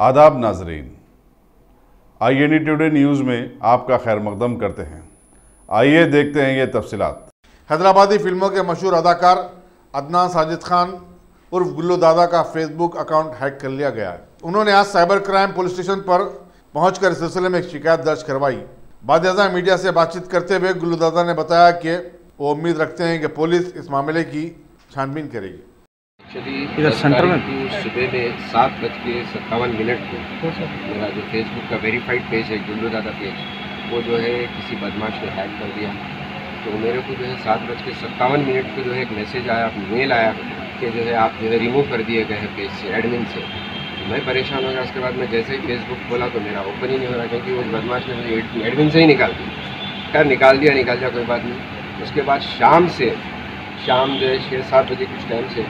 आदाब नाजरीन, INE today news में आपका खैर मकदम करते हैं। आइए देखते हैं ये तफसीलात। हैदराबादी फिल्मों के मशहूर अदाकार अदनान साजिद खान उर्फ गुल्लू दादा का फेसबुक अकाउंट हैक कर लिया गया है। उन्होंने आज साइबर क्राइम पुलिस स्टेशन पर पहुंचकर इस सिलसिले में एक शिकायत दर्ज करवाई। बाद मीडिया से बातचीत करते हुए गुल्लू दादा ने बताया कि वो उम्मीद रखते हैं कि पुलिस इस मामले की छानबीन करेगी। इधर सेंटर में सुबह में 7:57 को मेरा जो फेसबुक का वेरीफाइड पेज है गुल्लू दादा पेज, वो जो है किसी बदमाश ने हैक कर दिया। तो मेरे को जो है 7:57 को जो है एक मैसेज आया, मेल आया कि जो है आप जो है रिमूव कर दिए गए हैं पेज से, एडमिन से। तो मैं परेशान हो गया। उसके बाद मैं जैसे ही फेसबुक खोला तो मेरा ओपन ही नहीं हो रहा, क्योंकि वो बदमाश ने मुझे एडमिन से ही निकाल दिया। खैर निकाल दिया कोई बात नहीं। उसके बाद शाम जो है 6-7 बजे कुछ टाइम से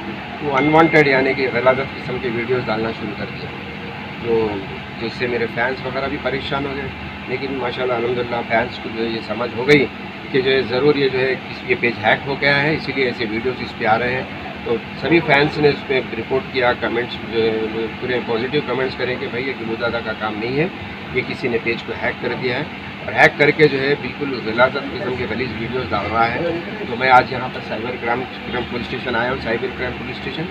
वो अनवांटेड यानी कि गलत किस्म के वीडियोस डालना शुरू कर दिया, तो जिससे मेरे फैंस वगैरह भी परेशान हो गए। लेकिन माशाल्लाह अल्हम्दुलिल्लाह फैंस को जो है ये समझ हो गई कि जो है ज़रूर ये जो है ये पेज हैक हो गया है, इसीलिए ऐसे वीडियोस इस पर आ रहे हैं। तो सभी फैंस ने इस पर रिपोर्ट किया, कमेंट्स जो है पूरे पॉजिटिव कमेंट्स करें कि भाई ये गुल्लू दादा का काम नहीं है, ये किसी ने पेज को हैक कर दिया है और हैक करके जो है बिल्कुल गलत किस्म के गलीज वीडियोस डाल रहा है। तो मैं आज यहाँ पर साइबर क्राइम पुलिस स्टेशन आया हूँ, cyber crime police station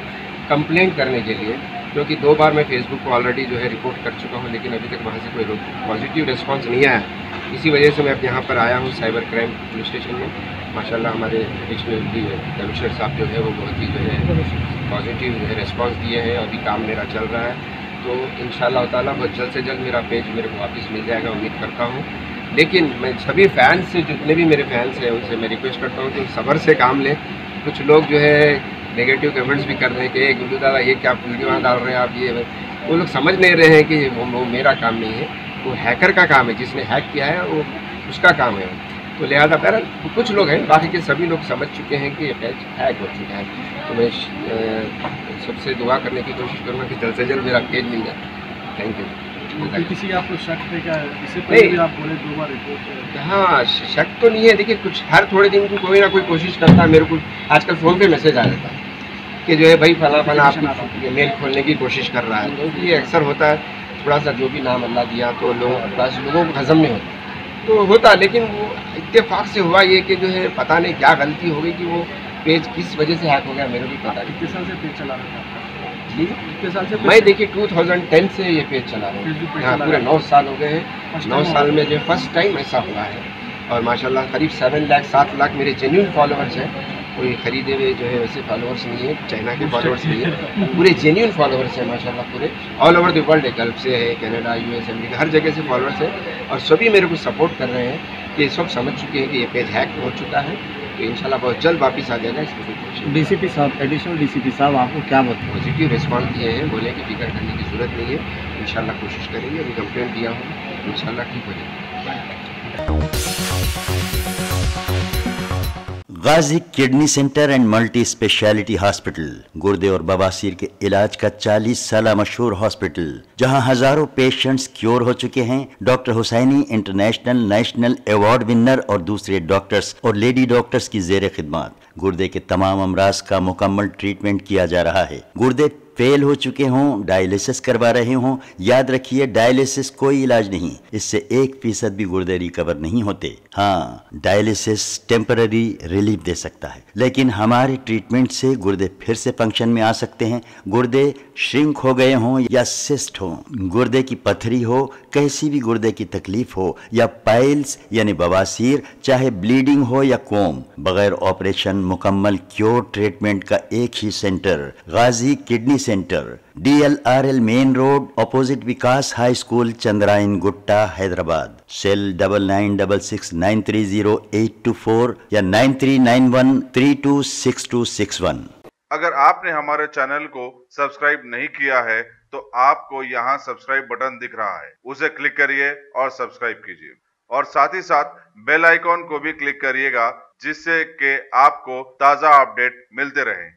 complaint करने के लिए, क्योंकि 2 बार मैं फेसबुक को ऑलरेडी जो है रिपोर्ट कर चुका हूँ, लेकिन अभी तक वहाँ से कोई पॉजिटिव रिस्पांस नहीं आया। इसी वजह से मैं अब यहाँ पर आया हूँ साइबर क्राइम पुलिस स्टेशन में। माशाल्लाह हमारे एडिशनल कमिश्नर साहब जो है वो बहुत ही जो है पॉजिटिव जो है रिस्पॉन्स दिए हैं। अभी काम मेरा चल रहा है, तो इंशाअल्लाह ताला बहुत जल्द से जल्द मेरा पेज मेरे को वापस मिल जाएगा, उम्मीद करता हूँ। लेकिन मैं सभी फैंस से, जितने भी मेरे फैंस हैं, उनसे मैं रिक्वेस्ट करता हूँ कि सब्र से काम लें। कुछ लोग जो है नेगेटिव कमेंट्स भी कर रहे हैं कि गुल्लू दादा ये क्या वीडियो डाल रहे हैं आप, ये वो लोग समझ नहीं रहे हैं कि वो मेरा काम नहीं है, वो हैकर का काम है। जिसने हैक किया है वो उसका काम है। तो लिहाजा बहरहाल कुछ लोग हैं, बाकी के सभी लोग समझ चुके हैं कि ये पेज हैक हो चुका है। तो मैं सबसे दुआ करने की कोशिश करूँगा कि जल्द से जल्द मेरा पेज मिल जाए। Thank you. किसी आपको शक है क्या? इससे पहले भी आप बोले 2 बार रिपोर्ट? हाँ, शक तो नहीं है। देखिए कुछ हर थोड़े दिन को कोई ना कोई कोशिश करता है। मेरे को आजकल फ़ोन पे मैसेज आ जाता है कि जो है भाई फला आप मेल खोलने की कोशिश कर रहा है। तो ये अक्सर होता है, थोड़ा सा जो भी नाम अल्लाह दिया तो लोगों को हजम नहीं होता तो होता। लेकिन वो इत्तेफाक से हुआ ये कि जो है पता नहीं क्या गलती हो गई कि वो पेज किस वजह से हैक हो गया, मेरे को भी पता। कितने साल से पेज चला रहा था? जी, कितने साल से? मैं देखिए 2010 से ये पेज चला रहा हूँ। हाँ, पूरे 9 साल हो गए हैं। 9 साल में जो फर्स्ट टाइम ऐसा हुआ है। और माशाल्लाह करीब 7 लाख मेरे जेन्युइन फॉलोअर्स हैं। कोई खरीदे हुए जो है वैसे फॉलोअर्स नहीं है, चाइना के फॉलोअर्स नहीं है, पूरे जेन्युइन फॉलोअर्स हैं माशाल्लाह। पूरे ऑल ओवर द वर्ल्ड है, गल्फ से है, कनाडा, US, अमेरिका, हर जगह से फॉलोअर्स हैं। और सभी मेरे को सपोर्ट कर रहे हैं कि सब समझ चुके हैं कि ये पेज हैक हो चुका है। तो इंशाल्लाह बहुत जल्द वापस आ जाएगा। इसकी DCP साहब, एडिशनल DCP साहब आपको क्या पॉजिटिव रिस्पॉन्स दिए हैं, बोले कि फिक्र करने की ज़रूरत नहीं है, इंशाल्लाह कोशिश करेंगे। अभी कंप्लेंट दिया हूँ, इंशाल्लाह ठीक हो जाएगा। Ghazi kidney centre and multi speciality hospital, गुर्दे और बवासीर के इलाज का 40 साल मशहूर हॉस्पिटल, जहां हजारों पेशेंट्स क्योर हो चुके हैं। Doctor Husaini international national award winner और दूसरे डॉक्टर्स और लेडी डॉक्टर्स की जेर खिदमत गुर्दे के तमाम अमराज का मुकम्मल ट्रीटमेंट किया जा रहा है। गुर्दे फेल हो चुके हों, डायलिसिस करवा रहे हों, याद रखिए डायलिसिस कोई इलाज नहीं, इससे 1% भी गुर्दे रिकवर नहीं होते। हाँ, डायलिसिस टेम्पररी रिलीफ दे सकता है, लेकिन हमारे ट्रीटमेंट से गुर्दे फिर से फंक्शन में आ सकते हैं। गुर्दे श्रिंक हो गए हों या सिस्ट हो, गुर्दे की पथरी हो, कैसी भी गुर्दे की तकलीफ हो, या पाइल्स यानी बवासीर, चाहे ब्लीडिंग हो या कोम, बगैर ऑपरेशन मुकम्मल क्योर ट्रीटमेंट का एक ही centre, Ghazi kidney centre, DLRL main road, opposite Vikas high school, Chandrayangutta, Hyderabad. Cell 9966930824 या 9391326261। अगर आपने हमारे चैनल को सब्सक्राइब नहीं किया है तो आपको यहाँ सब्सक्राइब बटन दिख रहा है, उसे क्लिक करिए और सब्सक्राइब कीजिए। और साथ ही साथ बेल आइकॉन को भी क्लिक करिएगा, जिससे कि आपको ताज़ा अपडेट मिलते रहें।